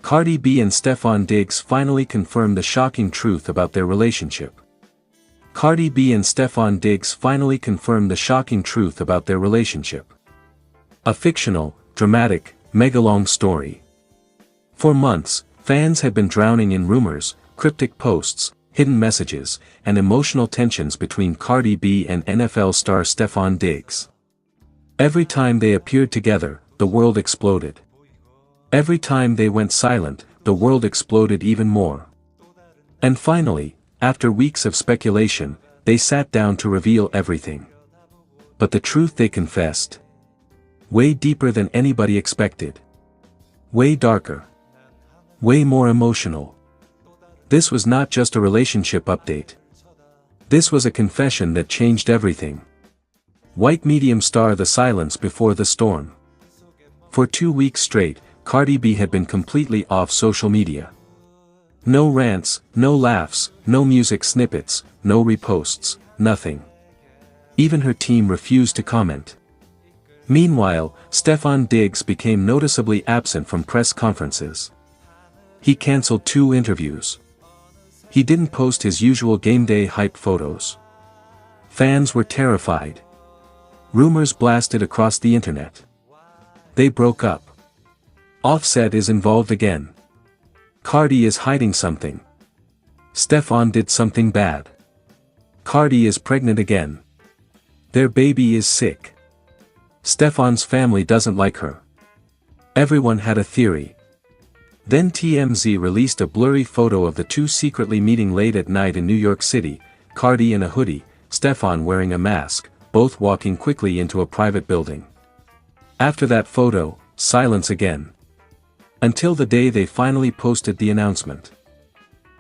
Cardi B and Stefon Diggs finally confirmed the shocking truth about their relationship. Cardi B and Stefon Diggs finally confirmed the shocking truth about their relationship. A fictional, dramatic, mega-long story. For months, fans had been drowning in rumors, cryptic posts, hidden messages, and emotional tensions between Cardi B and NFL star Stefon Diggs. Every time they appeared together, the world exploded. Every time they went silent, the world exploded even more. And finally, after weeks of speculation, they sat down to reveal everything. But the truth they confessed. Way deeper than anybody expected. Way darker. Way more emotional. This was not just a relationship update. This was a confession that changed everything. White medium star: the silence before the storm. For 2 weeks straight, Cardi B had been completely off social media. No rants, no laughs, no music snippets, no reposts, nothing. Even her team refused to comment. Meanwhile, Stefon Diggs became noticeably absent from press conferences. He cancelled 2 interviews. He didn't post his usual game day hype photos. Fans were terrified. Rumors blasted across the internet. They broke up. Offset is involved again. Cardi is hiding something. Stefon did something bad. Cardi is pregnant again. Their baby is sick. Stefon's family doesn't like her. Everyone had a theory. Then TMZ released a blurry photo of the two secretly meeting late at night in New York City, Cardi in a hoodie, Stefon wearing a mask, both walking quickly into a private building. After that photo, silence again. Until the day they finally posted the announcement.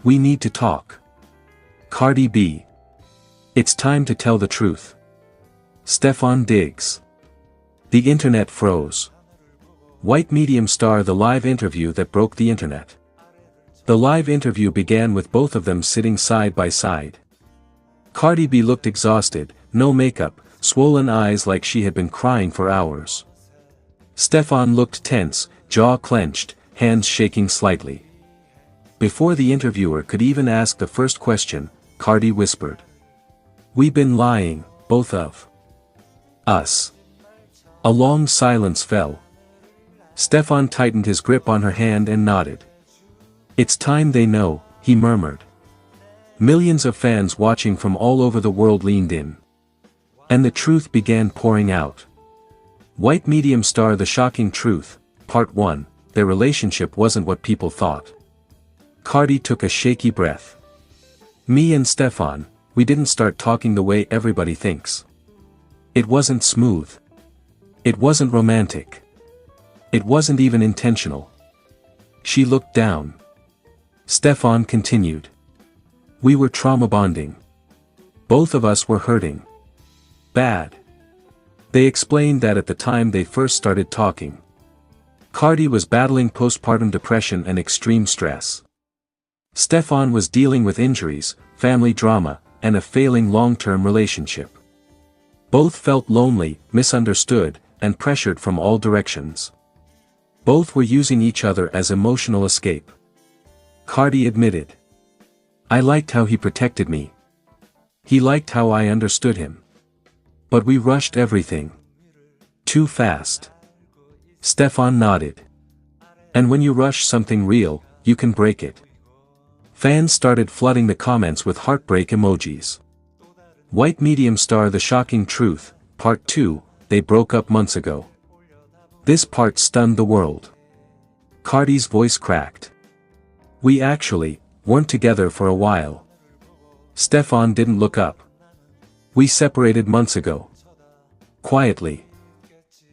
We need to talk. Cardi B. It's time to tell the truth. Stefon Diggs. The internet froze. White medium star: the live interview that broke the internet. The live interview began with both of them sitting side by side. Cardi B looked exhausted, no makeup, swollen eyes like she had been crying for hours. Stefon looked tense, jaw clenched, hands shaking slightly. Before the interviewer could even ask the first question, Cardi whispered. "We've been lying, both of us." A long silence fell. Stefon tightened his grip on her hand and nodded. "It's time they know," he murmured. Millions of fans watching from all over the world leaned in. And the truth began pouring out. White medium star: the shocking truth, Part 1, their relationship wasn't what people thought. Cardi took a shaky breath. "Me and Stefon, we didn't start talking the way everybody thinks. It wasn't smooth. It wasn't romantic. It wasn't even intentional." She looked down. Stefon continued. "We were trauma bonding. Both of us were hurting. Bad." They explained that at the time they first started talking, Cardi was battling postpartum depression and extreme stress. Stefon was dealing with injuries, family drama, and a failing long-term relationship. Both felt lonely, misunderstood, and pressured from all directions. Both were using each other as emotional escape. Cardi admitted. "I liked how he protected me. He liked how I understood him. But we rushed everything. Too fast." Stefon nodded. "And when you rush something real, you can break it." Fans started flooding the comments with heartbreak emojis. White medium star: the shocking truth, Part 2, they broke up months ago. This part stunned the world. Cardi's voice cracked. "We actually weren't together for a while." Stefon didn't look up. "We separated months ago." Quietly.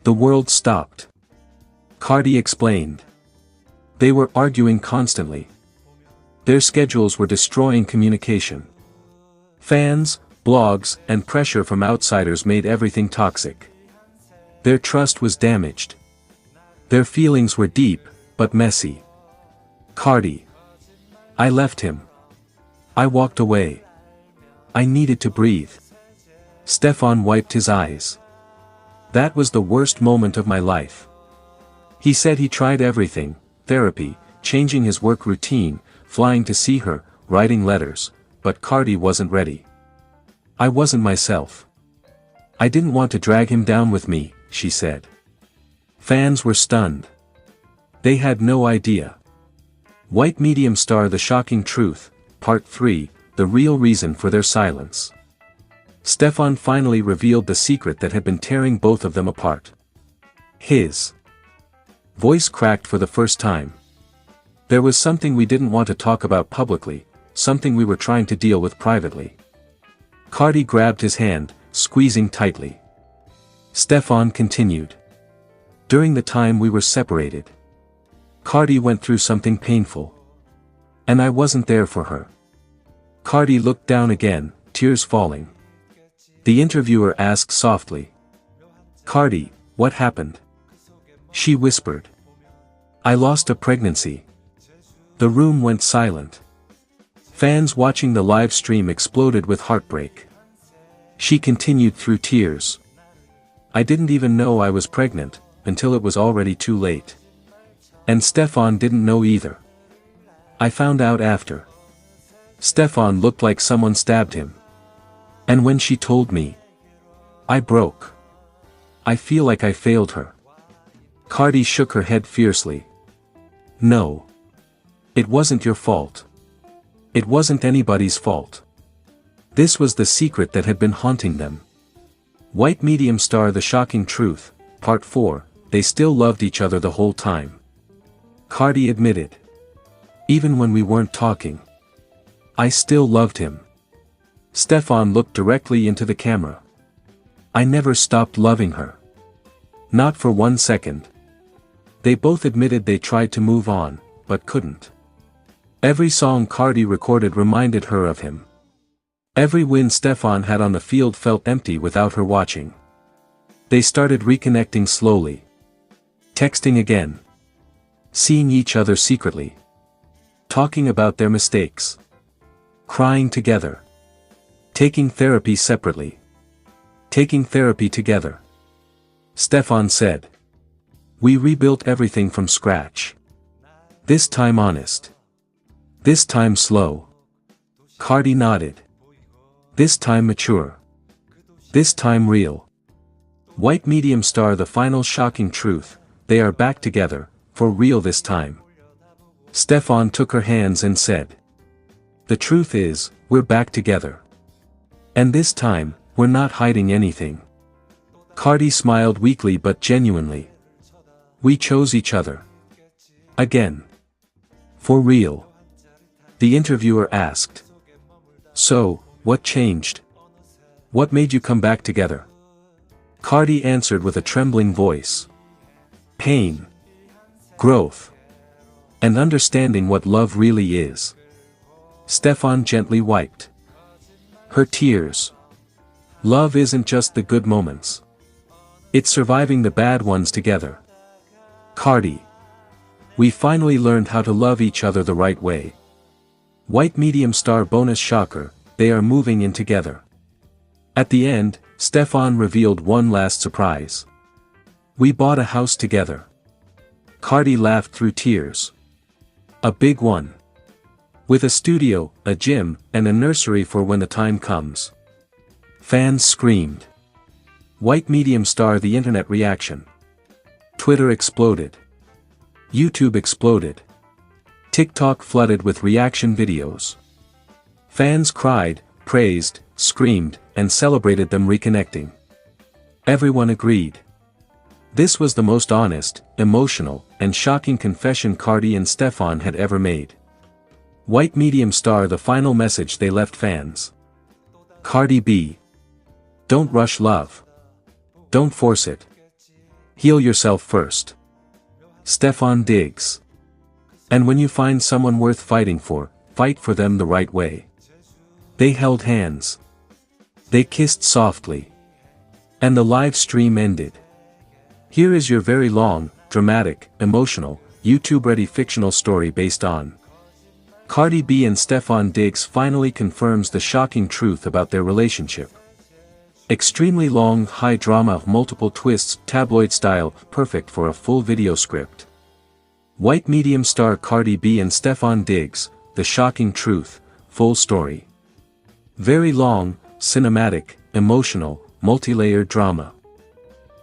The world stopped. Cardi explained. They were arguing constantly. Their schedules were destroying communication. Fans, blogs, and pressure from outsiders made everything toxic. Their trust was damaged. Their feelings were deep, but messy. Cardi. "I left him. I walked away. I needed to breathe." Stefon wiped his eyes. "That was the worst moment of my life." He said he tried everything: therapy, changing his work routine, flying to see her, writing letters, but Cardi wasn't ready. I wasn't myself. I didn't want to drag him down with me, she said. Fans were stunned. They had no idea. White Medium Star: The Shocking Truth, Part 3, The Real Reason for Their Silence. Stefon finally revealed the secret that had been tearing both of them apart. His voice cracked for the first time. There was something we didn't want to talk about publicly, something we were trying to deal with privately. Cardi grabbed his hand, squeezing tightly. Stefon continued. During the time we were separated, Cardi went through something painful. And I wasn't there for her. Cardi looked down again, tears falling. The interviewer asked softly. Cardi, what happened? She whispered. I lost a pregnancy. The room went silent. Fans watching the live stream exploded with heartbreak. She continued through tears. I didn't even know I was pregnant, until it was already too late. And Stefon didn't know either. I found out after. Stefon looked like someone stabbed him. And when she told me, I broke. I feel like I failed her. Cardi shook her head fiercely. No. It wasn't your fault. It wasn't anybody's fault. This was the secret that had been haunting them. White Medium Star: The Shocking Truth, Part 4, They still loved each other the whole time. Cardi admitted. Even when we weren't talking, I still loved him. Stefon looked directly into the camera. I never stopped loving her. Not for 1 second. They both admitted they tried to move on, but couldn't. Every song Cardi recorded reminded her of him. Every win Stefon had on the field felt empty without her watching. They started reconnecting slowly. Texting again. Seeing each other secretly. Talking about their mistakes. Crying together. Taking therapy separately. Taking therapy together. Stefon said. We rebuilt everything from scratch. This time honest. This time slow. Cardi nodded. This time mature. This time real. White Medium Star: The Final Shocking Truth, They are back together, for real this time. Stefon took her hands and said. The truth is, we're back together. And this time, we're not hiding anything. Cardi smiled weakly but genuinely. We chose each other. Again. For real. The interviewer asked. So, what changed? What made you come back together? Cardi answered with a trembling voice. Pain. Growth. And understanding what love really is. Stefon gently wiped her tears. Love isn't just the good moments. It's surviving the bad ones together. Cardi. We finally learned how to love each other the right way. White Medium Star bonus shocker, they are moving in together. At the end, Stefon revealed one last surprise. We bought a house together. Cardi laughed through tears. A big one. With a studio, a gym, and a nursery for when the time comes. Fans screamed. White Medium Star: The internet reaction. Twitter exploded. YouTube exploded. TikTok flooded with reaction videos. Fans cried, praised, screamed, and celebrated them reconnecting. Everyone agreed. This was the most honest, emotional, and shocking confession Cardi and Stefon had ever made. White Medium Star: The final message they left fans. Cardi B. Don't rush love. Don't force it. Heal yourself first. Stefon Diggs. And when you find someone worth fighting for, fight for them the right way. They held hands. They kissed softly. And the live stream ended. Here is your very long, dramatic, emotional, YouTube-ready fictional story based on Cardi B and Stefon Diggs finally confirms the shocking truth about their relationship. Extremely long, high drama, multiple twists, tabloid style, perfect for a full video script. White Medium star Cardi B and Stefon Diggs, the shocking truth, full story. Very long, cinematic, emotional, multi-layered drama.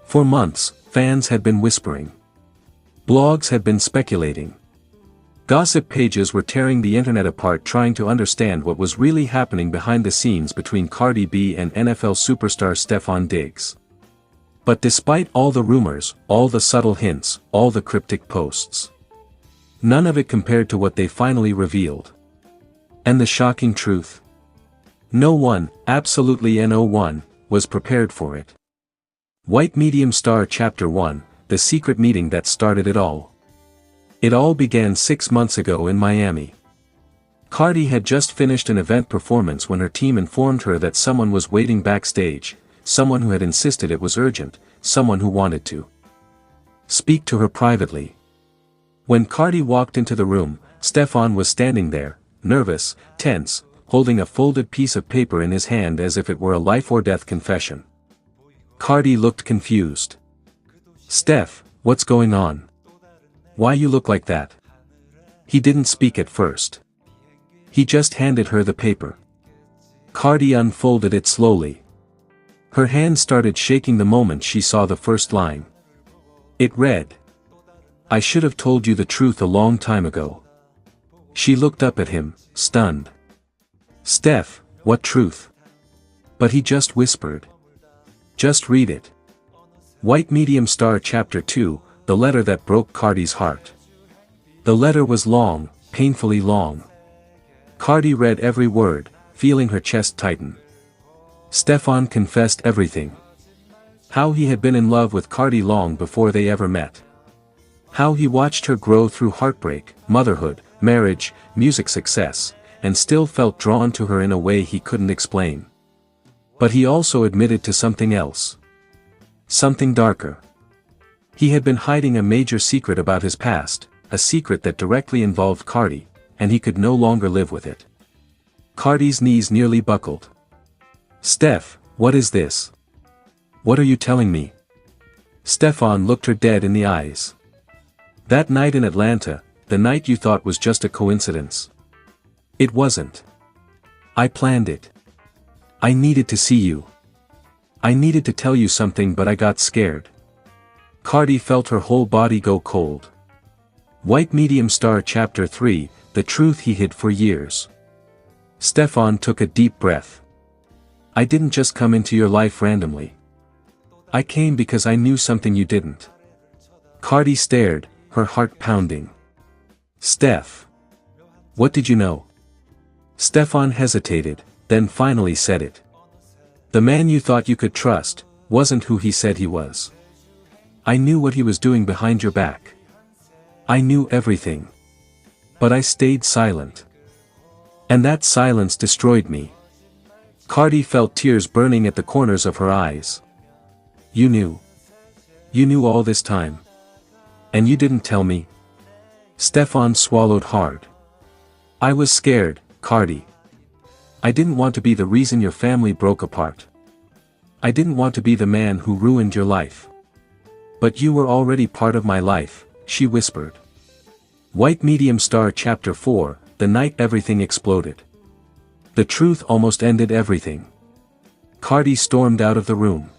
For months, fans had been whispering. Blogs had been speculating. Gossip pages were tearing the internet apart trying to understand what was really happening behind the scenes between Cardi B and NFL superstar Stefon Diggs. But despite all the rumors, all the subtle hints, all the cryptic posts, none of it compared to what they finally revealed. And the shocking truth? No one, absolutely no one, was prepared for it. White Medium Star Chapter 1, The Secret Meeting That Started It All. It all began 6 months ago in Miami. Cardi had just finished an event performance when her team informed her that someone was waiting backstage, someone who had insisted it was urgent, someone who wanted to speak to her privately. When Cardi walked into the room, Stefon was standing there, nervous, tense, holding a folded piece of paper in his hand as if it were a life-or-death confession. Cardi looked confused. "Steph, what's going on? Why you look like that?" He didn't speak at first. He just handed her the paper. Cardi unfolded it slowly. Her hand started shaking the moment she saw the first line. It read, "I should have told you the truth a long time ago." She looked up at him, stunned. "Steph, what truth?" But he just whispered. "Just read it." White Medium Star Chapter 2, The Letter That Broke Cardi's Heart. The letter was long, painfully long. Cardi read every word, feeling her chest tighten. Stefon confessed everything. How he had been in love with Cardi long before they ever met. How he watched her grow through heartbreak, motherhood, marriage, music success, and still felt drawn to her in a way he couldn't explain. But he also admitted to something else. Something darker. He had been hiding a major secret about his past, a secret that directly involved Cardi, and he could no longer live with it. Cardi's knees nearly buckled. "Steph, what is this? What are you telling me?" Stefon looked her dead in the eyes. "That night in Atlanta, the night you thought was just a coincidence. It wasn't. I planned it. I needed to see you. I needed to tell you something but I got scared." Cardi felt her whole body go cold. White Medium Star Chapter 3, The Truth He Hid for Years. Stefon took a deep breath. "I didn't just come into your life randomly. I came because I knew something you didn't." Cardi stared, her heart pounding. "Steph. What did you know?" Stefon hesitated, then finally said it. "The man you thought you could trust, wasn't who he said he was. I knew what he was doing behind your back. I knew everything. But I stayed silent. And that silence destroyed me." Cardi felt tears burning at the corners of her eyes. "You knew. You knew all this time. And you didn't tell me?" Stefon swallowed hard. "I was scared, Cardi. I didn't want to be the reason your family broke apart. I didn't want to be the man who ruined your life. But you were already part of my life," she whispered. White Medium Star Chapter 4, The Night Everything Exploded. The truth almost ended everything. Cardi stormed out of the room.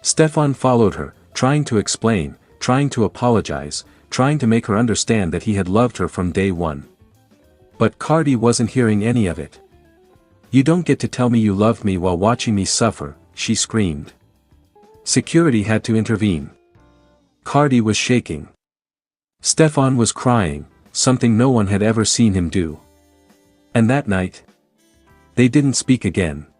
Stefon followed her, trying to explain, trying to apologize, trying to make her understand that he had loved her from day one. But Cardi wasn't hearing any of it. "You don't get to tell me you loved me while watching me suffer," she screamed. Security had to intervene. Cardi was shaking. Stefon was crying, something no one had ever seen him do. And that night, they didn't speak again.